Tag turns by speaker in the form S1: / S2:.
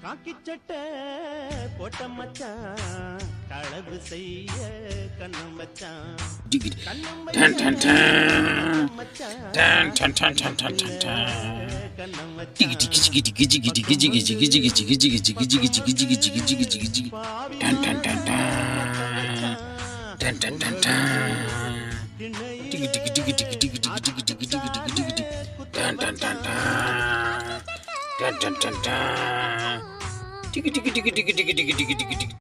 S1: காக்கி சட்டை போட்ட மச்சான் களவு செய்ய கண்ணம் வச்சான் கண்ணம்
S2: Dun dun dun dun.